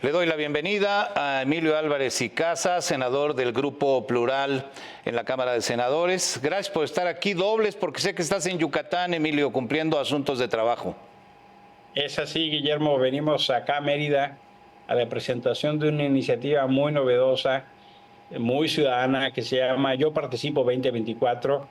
Le doy la bienvenida a Emilio Álvarez y Casas, senador del Grupo Plural en la Cámara de Senadores. Gracias por estar aquí, dobles, porque sé que estás en Yucatán, Emilio, cumpliendo asuntos de trabajo. Es así, Guillermo, venimos acá a Mérida a la presentación de una iniciativa muy novedosa, muy ciudadana, que se llama Yo Participo 2024.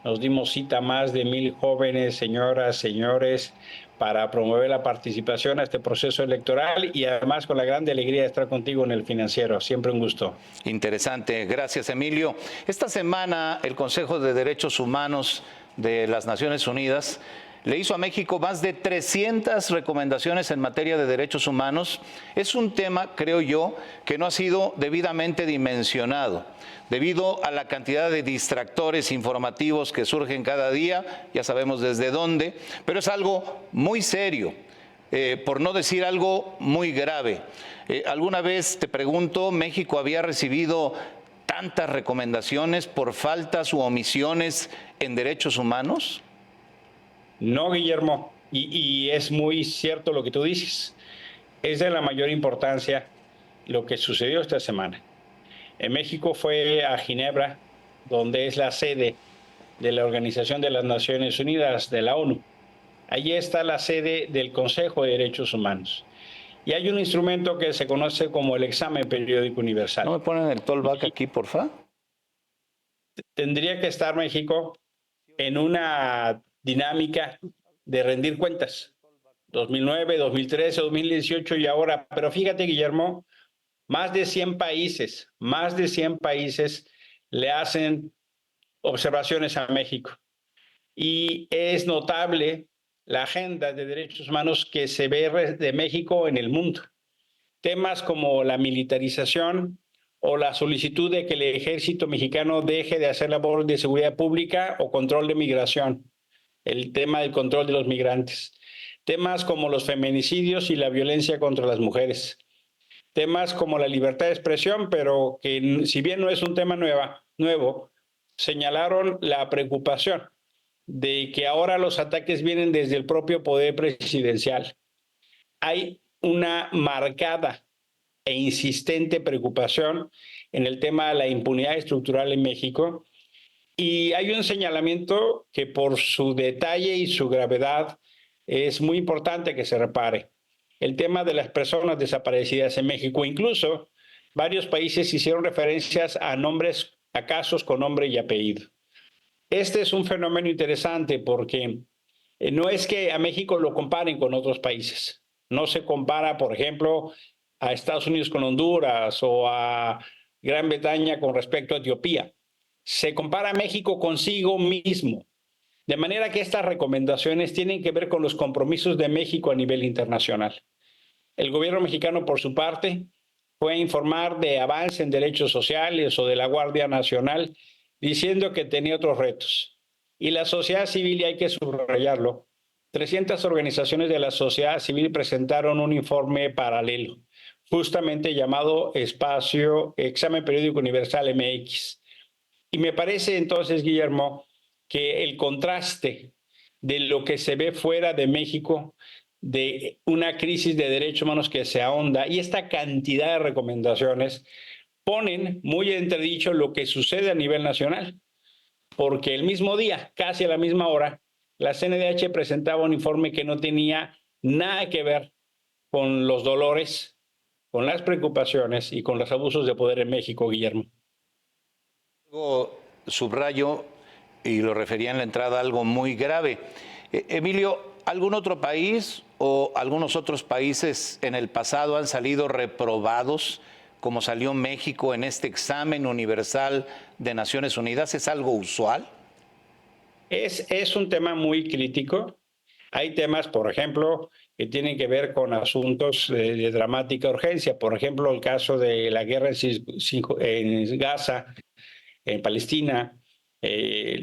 Nos dimos cita a más de 1,000 jóvenes, señoras, señores, para promover la participación a este proceso electoral y además con la grande alegría de estar contigo en el Financiero. Siempre un gusto. Interesante. Gracias, Emilio. Esta semana el Consejo de Derechos Humanos de las Naciones Unidas le hizo a México más de 300 recomendaciones en materia de derechos humanos. Es un tema, creo yo, que no ha sido debidamente dimensionado, debido a la cantidad de distractores informativos que surgen cada día, ya sabemos desde dónde, pero es algo muy serio, por no decir algo muy grave. Alguna vez, te pregunto, ¿México había recibido tantas recomendaciones por faltas u omisiones en derechos humanos? No, Guillermo, y es muy cierto lo que tú dices. Es de la mayor importancia lo que sucedió esta semana. En México fue a Ginebra, donde es la sede de la Organización de las Naciones Unidas, de la ONU. Allí está la sede del Consejo de Derechos Humanos. Y hay un instrumento que se conoce como el examen periódico universal. ¿No me ponen el tollback aquí, porfa? Tendría que estar México en una dinámica de rendir cuentas. 2009, 2013, 2018 y ahora. Pero fíjate, Guillermo, más de 100 países le hacen observaciones a México. Y es notable la agenda de derechos humanos que se ve de México en el mundo. Temas como la militarización o la solicitud de que el ejército mexicano deje de hacer labores de seguridad pública o control de migración, el tema del control de los migrantes. Temas como los feminicidios y la violencia contra las mujeres. Temas como la libertad de expresión, pero que si bien no es un tema nuevo, señalaron la preocupación de que ahora los ataques vienen desde el propio poder presidencial. Hay una marcada e insistente preocupación en el tema de la impunidad estructural en México y hay un señalamiento que por su detalle y su gravedad es muy importante que se repare. El tema de las personas desaparecidas en México, incluso varios países hicieron referencias a nombres, a casos con nombre y apellido. Este es un fenómeno interesante porque no es que a México lo comparen con otros países. No se compara, por ejemplo, a Estados Unidos con Honduras o a Gran Bretaña con respecto a Etiopía. Se compara a México consigo mismo. De manera que estas recomendaciones tienen que ver con los compromisos de México a nivel internacional. El gobierno mexicano, por su parte, fue a informar de avance en derechos sociales o de la Guardia Nacional, diciendo que tenía otros retos. Y la sociedad civil, y hay que subrayarlo, 300 organizaciones de la sociedad civil presentaron un informe paralelo, justamente llamado Examen Periódico Universal MX. Y me parece entonces, Guillermo, que el contraste de lo que se ve fuera de México, de una crisis de derechos humanos que se ahonda y esta cantidad de recomendaciones ponen muy entredicho lo que sucede a nivel nacional, porque el mismo día, casi a la misma hora, la CNDH presentaba un informe que no tenía nada que ver con los dolores, con las preocupaciones y con los abusos de poder en México, Guillermo. Subrayo, y lo refería en la entrada, algo muy grave. Emilio, ¿algún otro país o algunos otros países en el pasado han salido reprobados como salió México en este examen universal de Naciones Unidas? ¿Es algo usual? Es un tema muy crítico. Hay temas, por ejemplo, que tienen que ver con asuntos de dramática urgencia. Por ejemplo, el caso de la guerra en Gaza, en Palestina,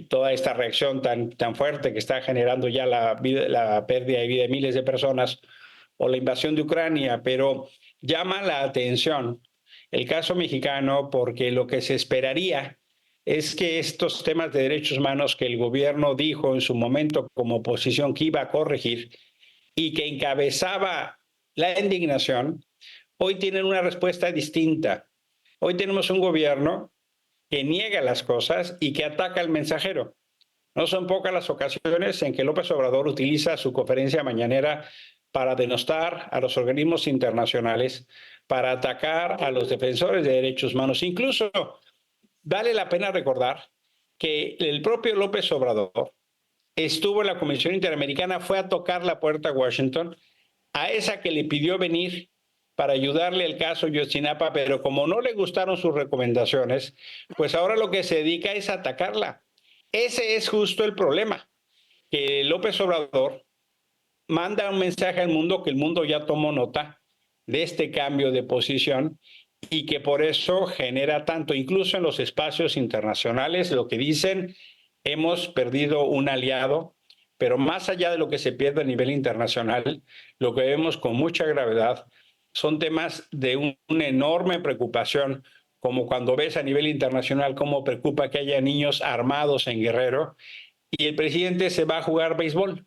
toda esta reacción tan fuerte que está generando ya la pérdida de vida de miles de personas, o la invasión de Ucrania, pero llama la atención el caso mexicano porque lo que se esperaría es que estos temas de derechos humanos que el gobierno dijo en su momento como oposición que iba a corregir y que encabezaba la indignación, hoy tienen una respuesta distinta. Hoy tenemos un gobierno que niega las cosas y que ataca al mensajero. No son pocas las ocasiones en que López Obrador utiliza su conferencia mañanera para denostar a los organismos internacionales, para atacar a los defensores de derechos humanos. Incluso vale la pena recordar que el propio López Obrador estuvo en la Comisión Interamericana, fue a tocar la puerta a Washington, a esa que le pidió venir para ayudarle al caso Yotzinapa, pero como no le gustaron sus recomendaciones, pues ahora lo que se dedica es a atacarla. Ese es justo el problema, que López Obrador manda un mensaje al mundo que el mundo ya tomó nota de este cambio de posición y que por eso genera tanto, incluso en los espacios internacionales, lo que dicen, hemos perdido un aliado, pero más allá de lo que se pierde a nivel internacional, lo que vemos con mucha gravedad son temas de una enorme preocupación, como cuando ves a nivel internacional cómo preocupa que haya niños armados en Guerrero y el presidente se va a jugar béisbol,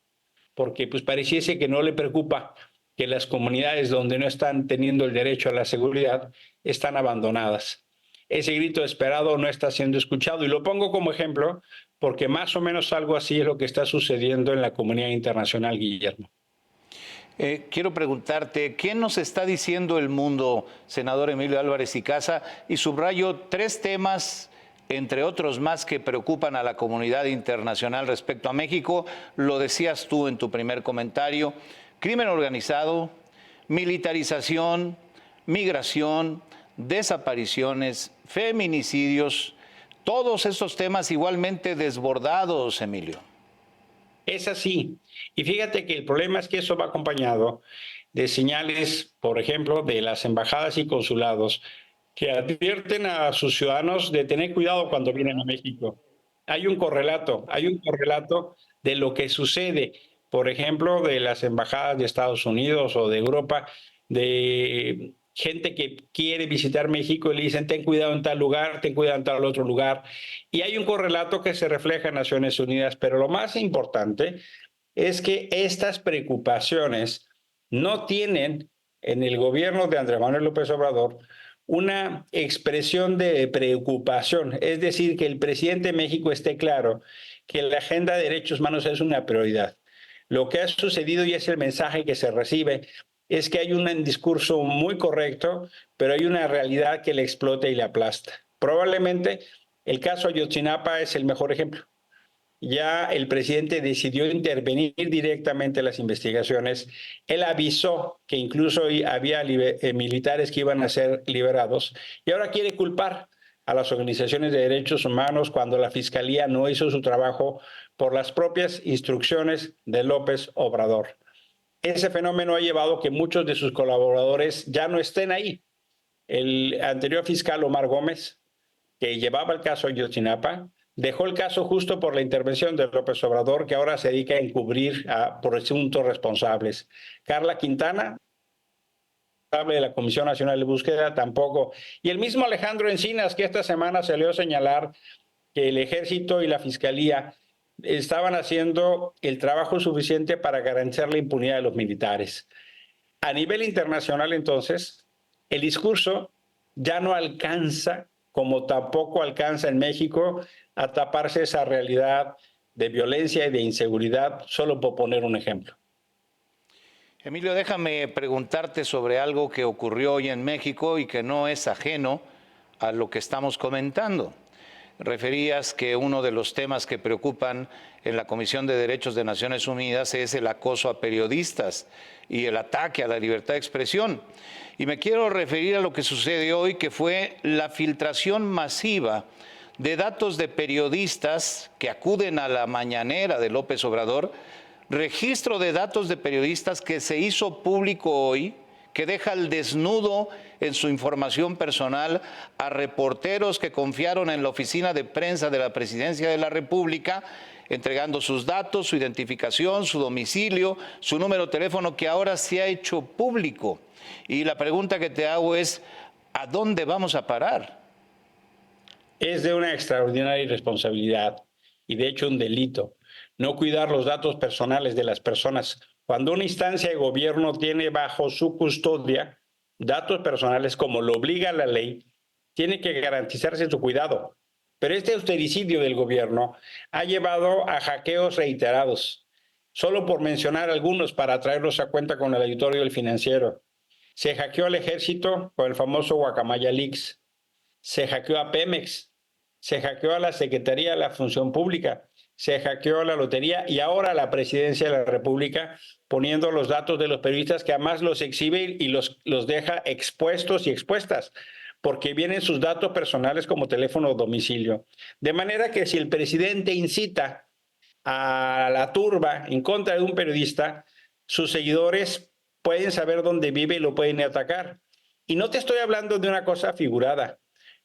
porque pues pareciese que no le preocupa que las comunidades donde no están teniendo el derecho a la seguridad están abandonadas. Ese grito esperado no está siendo escuchado y lo pongo como ejemplo porque más o menos algo así es lo que está sucediendo en la comunidad internacional, Guillermo. Quiero preguntarte, ¿qué nos está diciendo el mundo, senador Emilio Álvarez y Casa? Y subrayo 3 temas, entre otros más, que preocupan a la comunidad internacional respecto a México. Lo decías tú en tu primer comentario: crimen organizado, militarización, migración, desapariciones, feminicidios, todos estos temas igualmente desbordados, Emilio. Es así. Y fíjate que el problema es que eso va acompañado de señales, por ejemplo, de las embajadas y consulados que advierten a sus ciudadanos de tener cuidado cuando vienen a México. Hay un correlato de lo que sucede, por ejemplo, de las embajadas de Estados Unidos o de Europa, de gente que quiere visitar México y le dicen ten cuidado en tal lugar, ten cuidado en tal otro lugar. Y hay un correlato que se refleja en Naciones Unidas, pero lo más importante es que estas preocupaciones no tienen en el gobierno de Andrés Manuel López Obrador una expresión de preocupación, es decir, que el presidente de México esté claro que la agenda de derechos humanos es una prioridad. Lo que ha sucedido y es el mensaje que se recibe es que hay un discurso muy correcto, pero hay una realidad que le explota y le aplasta. Probablemente el caso Ayotzinapa es el mejor ejemplo. Ya el presidente decidió intervenir directamente en las investigaciones. Él avisó que incluso había militares que iban a ser liberados y ahora quiere culpar a las organizaciones de derechos humanos cuando la Fiscalía no hizo su trabajo por las propias instrucciones de López Obrador. Ese fenómeno ha llevado a que muchos de sus colaboradores ya no estén ahí. El anterior fiscal Omar Gómez, que llevaba el caso Ayotzinapa, dejó el caso justo por la intervención de López Obrador, que ahora se dedica a encubrir a presuntos responsables. Carla Quintana, de la Comisión Nacional de Búsqueda, tampoco. Y el mismo Alejandro Encinas, que esta semana salió a señalar que el Ejército y la Fiscalía estaban haciendo el trabajo suficiente para garantizar la impunidad de los militares. A nivel internacional, entonces, el discurso ya no alcanza, como tampoco alcanza en México, a taparse esa realidad de violencia y de inseguridad, solo por poner un ejemplo. Emilio, déjame preguntarte sobre algo que ocurrió hoy en México y que no es ajeno a lo que estamos comentando. Referías que uno de los temas que preocupan en la Comisión de Derechos de Naciones Unidas es el acoso a periodistas y el ataque a la libertad de expresión. Y me quiero referir a lo que sucede hoy, que fue la filtración masiva de datos de periodistas que acuden a la mañanera de López Obrador, registro de datos de periodistas que se hizo público hoy, que deja al desnudo en su información personal a reporteros que confiaron en la oficina de prensa de la Presidencia de la República, entregando sus datos, su identificación, su domicilio, su número de teléfono, que ahora se ha hecho público. Y la pregunta que te hago es, ¿a dónde vamos a parar? Es de una extraordinaria irresponsabilidad y de hecho un delito no cuidar los datos personales de las personas. Cuando una instancia de gobierno tiene bajo su custodia datos personales como lo obliga la ley, tiene que garantizarse su cuidado. Pero este austericidio del gobierno ha llevado a hackeos reiterados, solo por mencionar algunos para traerlos a cuenta con el auditorio del Financiero. Se hackeó al ejército con el famoso Guacamaya Leaks, se hackeó a Pemex, se hackeó a la Secretaría de la Función Pública, se hackeó a la Lotería y ahora a la Presidencia de la República, poniendo los datos de los periodistas que además los exhibe y los deja expuestos y expuestas, porque vienen sus datos personales como teléfono o domicilio. De manera que si el presidente incita a la turba en contra de un periodista, sus seguidores pueden saber dónde vive y lo pueden atacar. Y no te estoy hablando de una cosa figurada.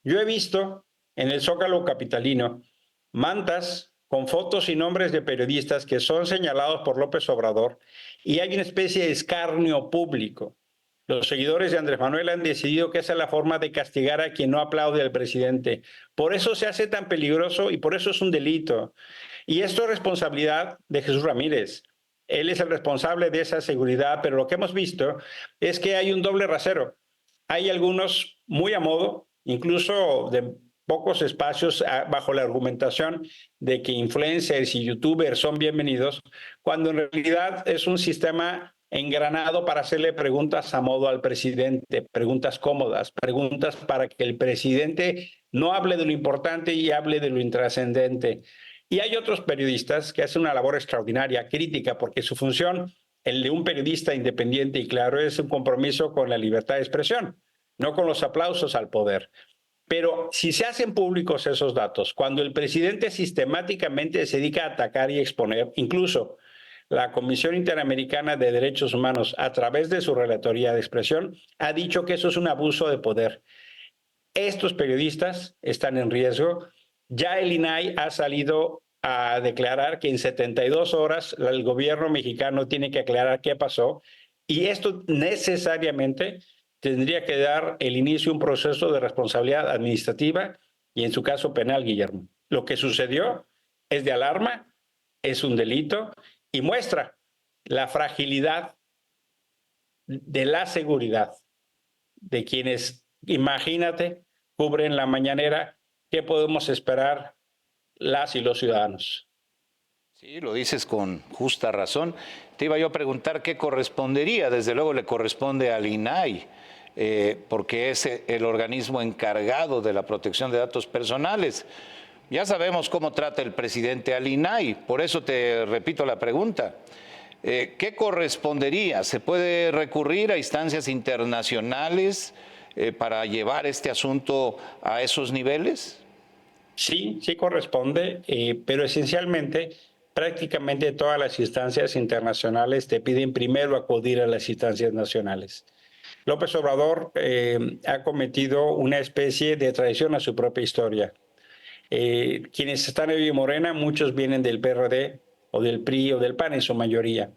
Yo he visto en el Zócalo capitalino mantas con fotos y nombres de periodistas que son señalados por López Obrador y hay una especie de escarnio público. Los seguidores de Andrés Manuel han decidido que esa es la forma de castigar a quien no aplaude al presidente. Por eso se hace tan peligroso y por eso es un delito. Y esto es responsabilidad de Jesús Ramírez. Él es el responsable de esa seguridad, pero lo que hemos visto es que hay un doble rasero. Hay algunos muy a modo, incluso de pocos espacios bajo la argumentación de que influencers y youtubers son bienvenidos, cuando en realidad es un sistema engranado para hacerle preguntas a modo al presidente, preguntas cómodas, preguntas para que el presidente no hable de lo importante y hable de lo intrascendente. Y hay otros periodistas que hacen una labor extraordinaria, crítica, porque su función, el de un periodista independiente y claro, es un compromiso con la libertad de expresión, no con los aplausos al poder. Pero si se hacen públicos esos datos, cuando el presidente sistemáticamente se dedica a atacar y exponer, incluso la Comisión Interamericana de Derechos Humanos, a través de su relatoría de expresión, ha dicho que eso es un abuso de poder. Estos periodistas están en riesgo. Ya el INAI ha salido a declarar que en 72 horas el gobierno mexicano tiene que aclarar qué pasó y esto necesariamente tendría que dar el inicio a un proceso de responsabilidad administrativa y en su caso penal, Guillermo. Lo que sucedió es de alarma, es un delito y muestra la fragilidad de la seguridad de quienes, imagínate, cubren la mañanera. ¿Qué podemos esperar las y los ciudadanos? Sí, lo dices con justa razón. Te iba yo a preguntar qué correspondería. Desde luego le corresponde al INAI, porque es el organismo encargado de la protección de datos personales. Ya sabemos cómo trata el presidente al INAI, por eso te repito la pregunta. ¿Qué correspondería? ¿Se puede recurrir a instancias internacionales para llevar este asunto a esos niveles? Sí, sí corresponde, pero esencialmente prácticamente todas las instancias internacionales te piden primero acudir a las instancias nacionales. López Obrador ha cometido una especie de traición a su propia historia. Quienes están en Morena, muchos vienen del PRD o del PRI o del PAN en su mayoría,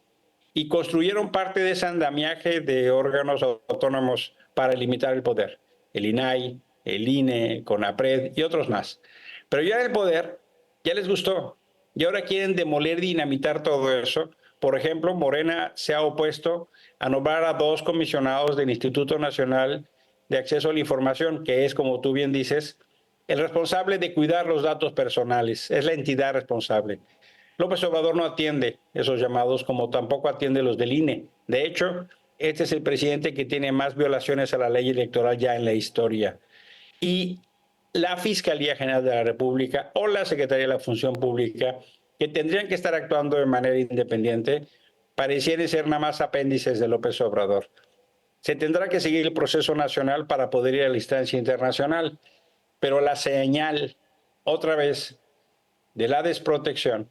y construyeron parte de ese andamiaje de órganos autónomos para limitar el poder. El INAI, el INE, CONAPRED y otros más. Pero ya el poder ya les gustó y ahora quieren demoler, dinamitar todo eso. Por ejemplo, Morena se ha opuesto a nombrar a 2 comisionados del Instituto Nacional de Acceso a la Información, que es, como tú bien dices, el responsable de cuidar los datos personales, es la entidad responsable. López Obrador no atiende esos llamados, como tampoco atiende los del INE. De hecho, este es el presidente que tiene más violaciones a la ley electoral ya en la historia. Y la Fiscalía General de la República o la Secretaría de la Función Pública, que tendrían que estar actuando de manera independiente, parecieran ser nada más apéndices de López Obrador. Se tendrá que seguir el proceso nacional para poder ir a la instancia internacional, pero la señal, otra vez, de la desprotección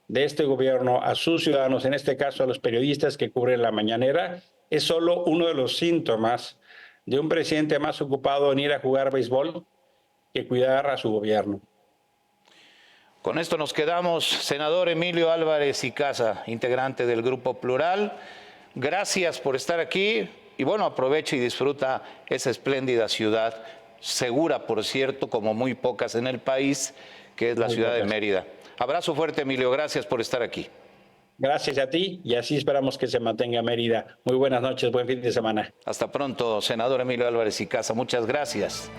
de este gobierno a sus ciudadanos, en este caso a los periodistas que cubren la mañanera, es solo uno de los síntomas de un presidente más ocupado en ir a jugar béisbol que cuidar a su gobierno. Con esto nos quedamos. Senador Emilio Álvarez y Casa, integrante del Grupo Plural, gracias por estar aquí y bueno, aprovecha y disfruta esa espléndida ciudad, segura por cierto, como muy pocas en el país, que es la ciudad de Mérida. Abrazo fuerte, Emilio, gracias por estar aquí. Gracias a ti y así esperamos que se mantenga Mérida. Muy buenas noches, buen fin de semana. Hasta pronto, senador Emilio Álvarez y Casa. Muchas gracias.